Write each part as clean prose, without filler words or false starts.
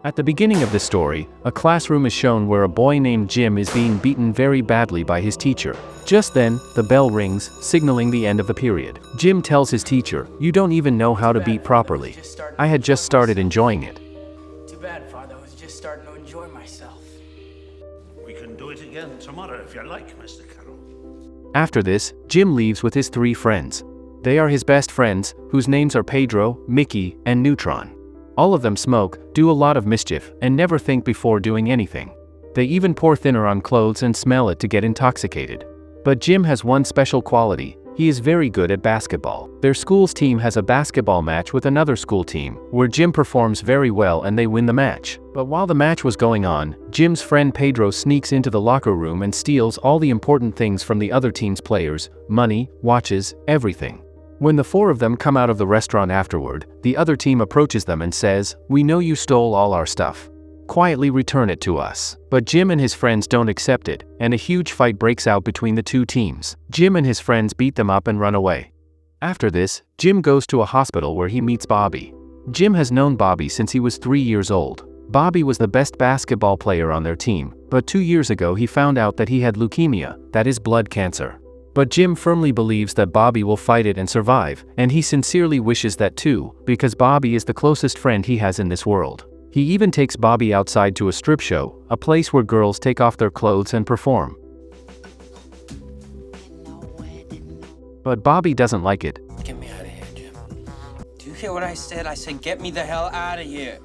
At the beginning of this story, a classroom is shown where a boy named Jim is being beaten very badly by his teacher. Just then, the bell rings, signaling the end of the period. Jim tells his teacher, "You don't even know how to beat properly. I had just started enjoying it." Too bad, Father. I was just starting to enjoy myself. We can do it again tomorrow if you like, Mr. Carroll. After this, Jim leaves with his 3 friends. They are his best friends, whose names are Pedro, Mickey, and Neutron. All of them smoke, do a lot of mischief, and never think before doing anything. They even pour thinner on clothes and smell it to get intoxicated. But Jim has one special quality: he is very good at basketball. Their school's team has a basketball match with another school team, where Jim performs very well and they win the match. But while the match was going on, Jim's friend Pedro sneaks into the locker room and steals all the important things from the other team's players: money, watches, everything. When the 4 of them come out of the restaurant afterward, the other team approaches them and says, "We know you stole all our stuff. Quietly return it to us." But Jim and his friends don't accept it, and a huge fight breaks out between the 2 teams. Jim and his friends beat them up and run away. After this, Jim goes to a hospital where he meets Bobby. Jim has known Bobby since he was 3 years old. Bobby was the best basketball player on their team, but 2 years ago he found out that he had leukemia, that is blood cancer. But Jim firmly believes that Bobby will fight it and survive, and he sincerely wishes that too, because Bobby is the closest friend he has in this world. He even takes Bobby outside to a strip show, a place where girls take off their clothes and perform. But Bobby doesn't like it. Get me out of here, Jim. Do you hear what I said? I said get me the hell out of here.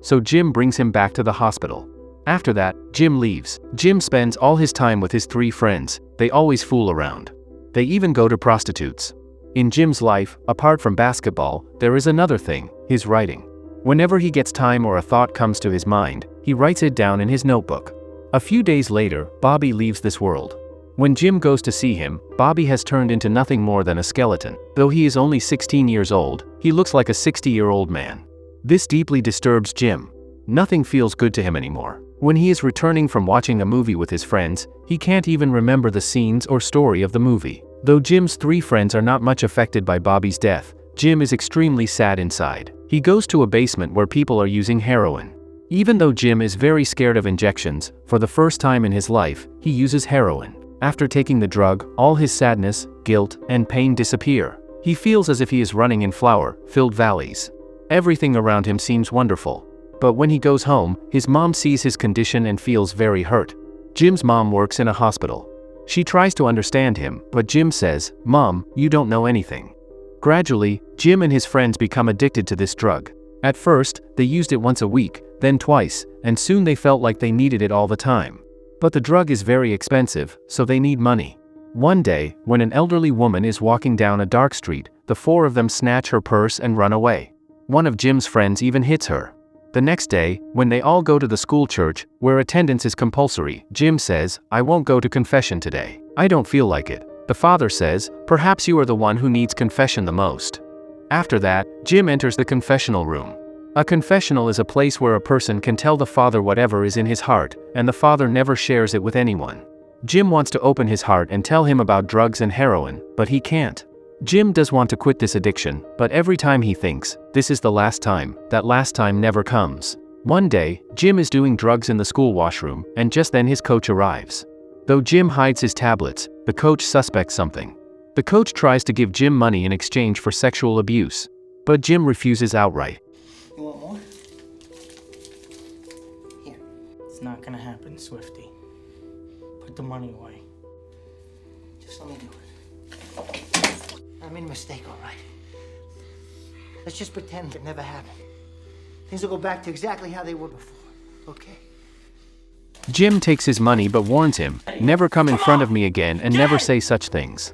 So Jim brings him back to the hospital. After that, Jim leaves. Jim spends all his time with his 3 friends. They always fool around. They even go to prostitutes. In Jim's life, apart from basketball, there is another thing: his writing. Whenever he gets time or a thought comes to his mind, he writes it down in his notebook. A few days later, Bobby leaves this world. When Jim goes to see him, Bobby has turned into nothing more than a skeleton. Though he is only 16 years old, he looks like a 60-year-old man. This deeply disturbs Jim. Nothing feels good to him anymore. When he is returning from watching a movie with his friends, he can't even remember the scenes or story of the movie. Though Jim's 3 friends are not much affected by Bobby's death, Jim is extremely sad inside. He goes to a basement where people are using heroin. Even though Jim is very scared of injections, for the first time in his life, he uses heroin. After taking the drug, all his sadness, guilt, and pain disappear. He feels as if he is running in flower-filled valleys. Everything around him seems wonderful. But when he goes home, his mom sees his condition and feels very hurt. Jim's mom works in a hospital. She tries to understand him, but Jim says, "Mom, you don't know anything." Gradually, Jim and his friends become addicted to this drug. At first, they used it once a week, then twice, and soon they felt like they needed it all the time. But the drug is very expensive, so they need money. One day, when an elderly woman is walking down a dark street, the 4 of them snatch her purse and run away. One of Jim's friends even hits her. The next day, when they all go to the school church, where attendance is compulsory, Jim says, "I won't go to confession today. I don't feel like it." The father says, "Perhaps you are the one who needs confession the most." After that, Jim enters the confessional room. A confessional is a place where a person can tell the father whatever is in his heart, and the father never shares it with anyone. Jim wants to open his heart and tell him about drugs and heroin, but he can't. Jim does want to quit this addiction, but every time he thinks, this is the last time, that last time never comes. One day, Jim is doing drugs in the school washroom, and just then his coach arrives. Though Jim hides his tablets, the coach suspects something. The coach tries to give Jim money in exchange for sexual abuse, but Jim refuses outright. You want more? Here. It's not gonna happen, Swifty. Put the money away. Just let me do it. I made a mistake, all right? Let's just pretend it never happened. Things will go back to exactly how they were before, okay? Jim takes his money but warns him, "Never come in front of me again and never say such things."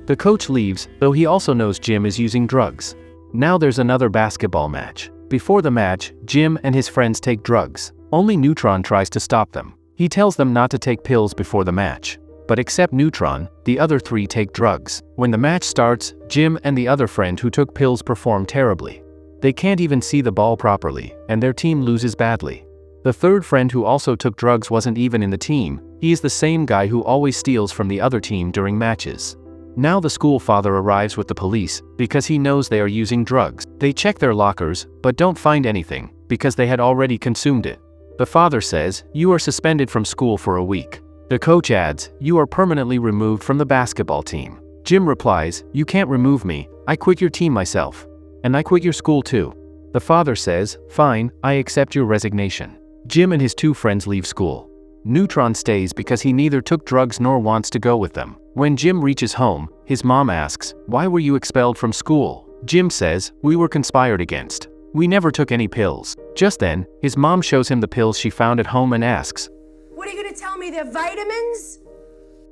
The coach leaves, though he also knows Jim is using drugs. Now there's another basketball match. Before the match, Jim and his friends take drugs. Only Neutron tries to stop them. He tells them not to take pills before the match. But except Neutron, the other 3 take drugs. When the match starts, Jim and the other friend who took pills perform terribly. They can't even see the ball properly, and their team loses badly. The 3rd friend who also took drugs wasn't even in the team. He is the same guy who always steals from the other team during matches. Now the school father arrives with the police because he knows they are using drugs. They check their lockers, but don't find anything because they had already consumed it. The father says, "You are suspended from school for a week." The coach adds, "You are permanently removed from the basketball team." Jim replies, "You can't remove me, I quit your team myself. And I quit your school too." The father says, "Fine, I accept your resignation." Jim and his two friends leave school. Neutron stays because he neither took drugs nor wants to go with them. When Jim reaches home, his mom asks, "Why were you expelled from school?" Jim says, "We were conspired against. We never took any pills." Just then, his mom shows him the pills she found at home and asks, "What are you gonna tell me, they're vitamins?"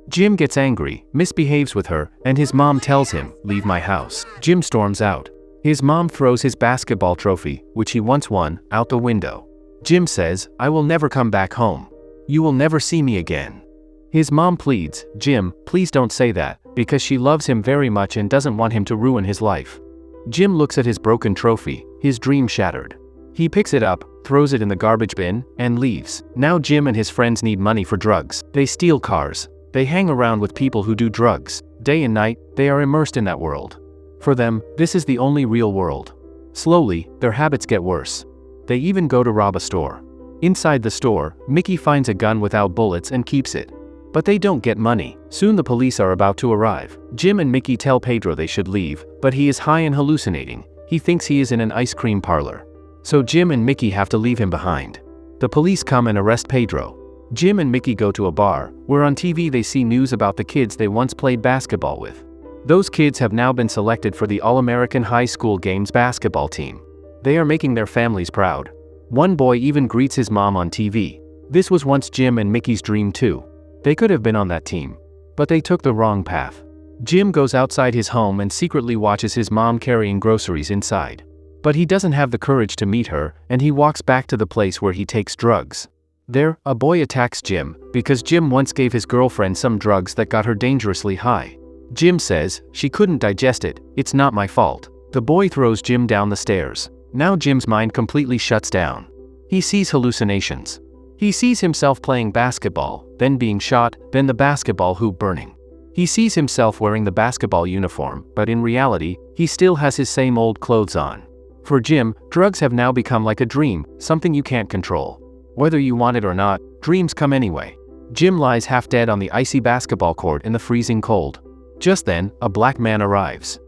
Jim gets angry, misbehaves with her, and his mom tells him, "Leave my house." Jim storms out. His mom throws his basketball trophy, which he once won, out the window. Jim says, "I will never come back home. You will never see me again." His mom pleads, "Jim, please don't say that," because she loves him very much and doesn't want him to ruin his life. Jim looks at his broken trophy, his dream shattered. He picks it up, throws it in the garbage bin, and leaves. Now Jim and his friends need money for drugs. They steal cars. They hang around with people who do drugs. Day and night, they are immersed in that world. For them, this is the only real world. Slowly, their habits get worse. They even go to rob a store. Inside the store, Mickey finds a gun without bullets and keeps it. But they don't get money. Soon the police are about to arrive. Jim and Mickey tell Pedro they should leave, but he is high and hallucinating. He thinks he is in an ice cream parlor. So Jim and Mickey have to leave him behind. The police come and arrest Pedro. Jim and Mickey go to a bar, where on TV they see news about the kids they once played basketball with. Those kids have now been selected for the All-American High School Games basketball team. They are making their families proud. One boy even greets his mom on TV. This was once Jim and Mickey's dream too. They could have been on that team. But they took the wrong path. Jim goes outside his home and secretly watches his mom carrying groceries inside. But he doesn't have the courage to meet her, and he walks back to the place where he takes drugs. There, a boy attacks Jim, because Jim once gave his girlfriend some drugs that got her dangerously high. Jim says, "She couldn't digest it, it's not my fault." The boy throws Jim down the stairs. Now Jim's mind completely shuts down. He sees hallucinations. He sees himself playing basketball, then being shot, then the basketball hoop burning. He sees himself wearing the basketball uniform, but in reality, he still has his same old clothes on. For Jim, drugs have now become like a dream, something you can't control. Whether you want it or not, dreams come anyway. Jim lies half dead on the icy basketball court in the freezing cold. Just then, a black man arrives.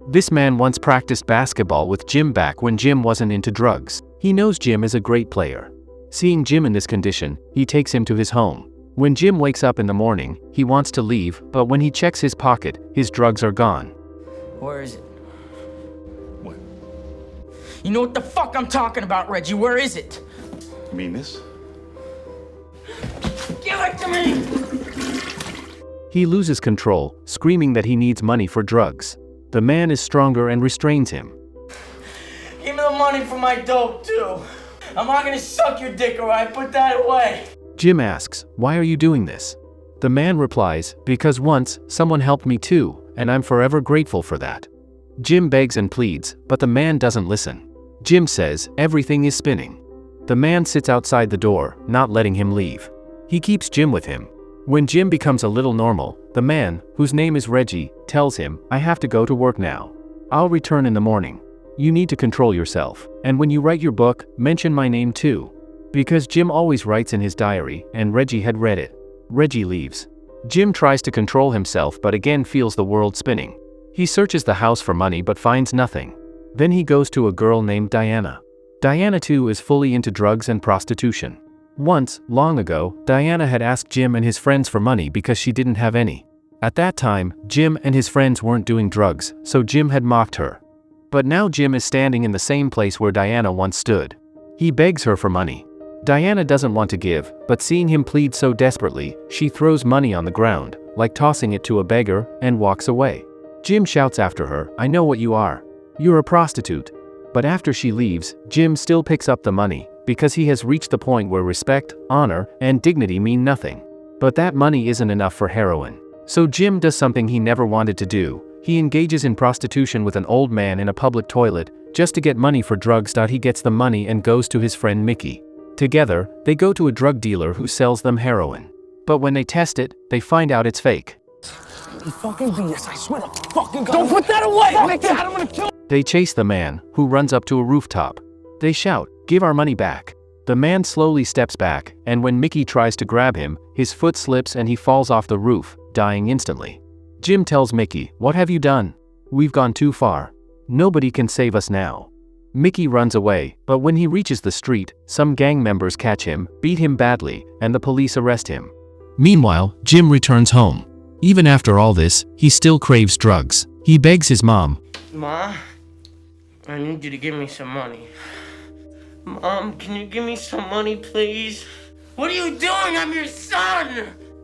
This man once practiced basketball with Jim back when Jim wasn't into drugs. He knows Jim is a great player. Seeing Jim in this condition, he takes him to his home. When Jim wakes up in the morning, he wants to leave, but when he checks his pocket, his drugs are gone. Where is it? What? You know what the fuck I'm talking about, Reggie. Where is it? You mean this? Give it to me! He loses control, screaming that he needs money for drugs. The man is stronger and restrains him. Give me the money for my dope, too. I'm not gonna suck your dick, alright? Put that away. Jim asks, "Why are you doing this?" The man replies, "Because once, someone helped me too, and I'm forever grateful for that." Jim begs and pleads, but the man doesn't listen. Jim says, "Everything is spinning." The man sits outside the door, not letting him leave. He keeps Jim with him. When Jim becomes a little normal, the man, whose name is Reggie, tells him, "I have to go to work now. I'll return in the morning. You need to control yourself, and when you write your book, mention my name too." Because Jim always writes in his diary, and Reggie had read it. Reggie leaves. Jim tries to control himself but again feels the world spinning. He searches the house for money but finds nothing. Then he goes to a girl named Diana. Diana too is fully into drugs and prostitution. Once, long ago, Diana had asked Jim and his friends for money because she didn't have any. At that time, Jim and his friends weren't doing drugs, so Jim had mocked her. But now Jim is standing in the same place where Diana once stood. He begs her for money. Diana doesn't want to give, but seeing him plead so desperately, she throws money on the ground, like tossing it to a beggar, and walks away. Jim shouts after her, "I know what you are. You're a prostitute." But after she leaves, Jim still picks up the money, because he has reached the point where respect, honor, and dignity mean nothing. But that money isn't enough for heroin. So Jim does something he never wanted to do. He engages in prostitution with an old man in a public toilet, just to get money for drugs. He gets the money and goes to his friend Mickey. Together, they go to a drug dealer who sells them heroin. But when they test it, they find out it's fake. You fucking beat us, I swear to fucking God. Don't put that away! Fuck that, I'm gonna kill you! They chase the man, who runs up to a rooftop. They shout, "Give our money back." The man slowly steps back, and when Mickey tries to grab him, his foot slips and he falls off the roof, dying instantly. Jim tells Mickey, "What have you done? We've gone too far. Nobody can save us now." Mickey runs away, but when he reaches the street, some gang members catch him, beat him badly, and the police arrest him. Meanwhile, Jim returns home. Even after all this, he still craves drugs. He begs his mom, Ma, I need you to give me some money. Mom, can you give me some money, please? What are you doing? I'm your son!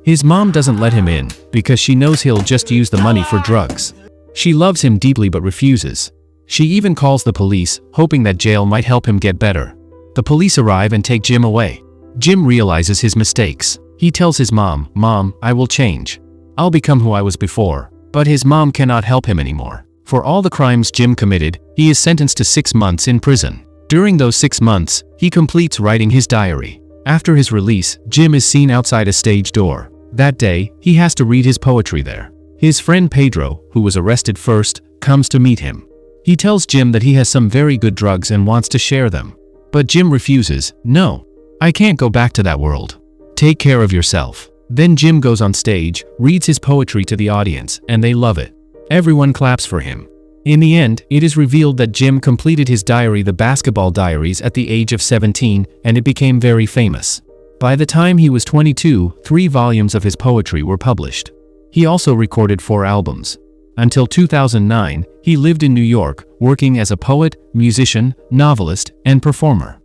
His mom doesn't let him in, because she knows he'll just use the money for drugs. She loves him deeply but refuses. She even calls the police, hoping that jail might help him get better. The police arrive and take Jim away. Jim realizes his mistakes. He tells his mom, "Mom, I will change. I'll become who I was before." But his mom cannot help him anymore. For all the crimes Jim committed, he is sentenced to 6 months in prison. During those 6 months, he completes writing his diary. After his release, Jim is seen outside a stage door. That day, he has to read his poetry there. His friend Pedro, who was arrested first, comes to meet him. He tells Jim that he has some very good drugs and wants to share them. But Jim refuses. "No, I can't go back to that world. Take care of yourself." Then Jim goes on stage, reads his poetry to the audience, and they love it. Everyone claps for him. In the end, it is revealed that Jim completed his diary, The Basketball Diaries, at the age of 17, and it became very famous. By the time he was 22, 3 volumes of his poetry were published. He also recorded 4 albums. Until 2009, he lived in New York, working as a poet, musician, novelist, and performer.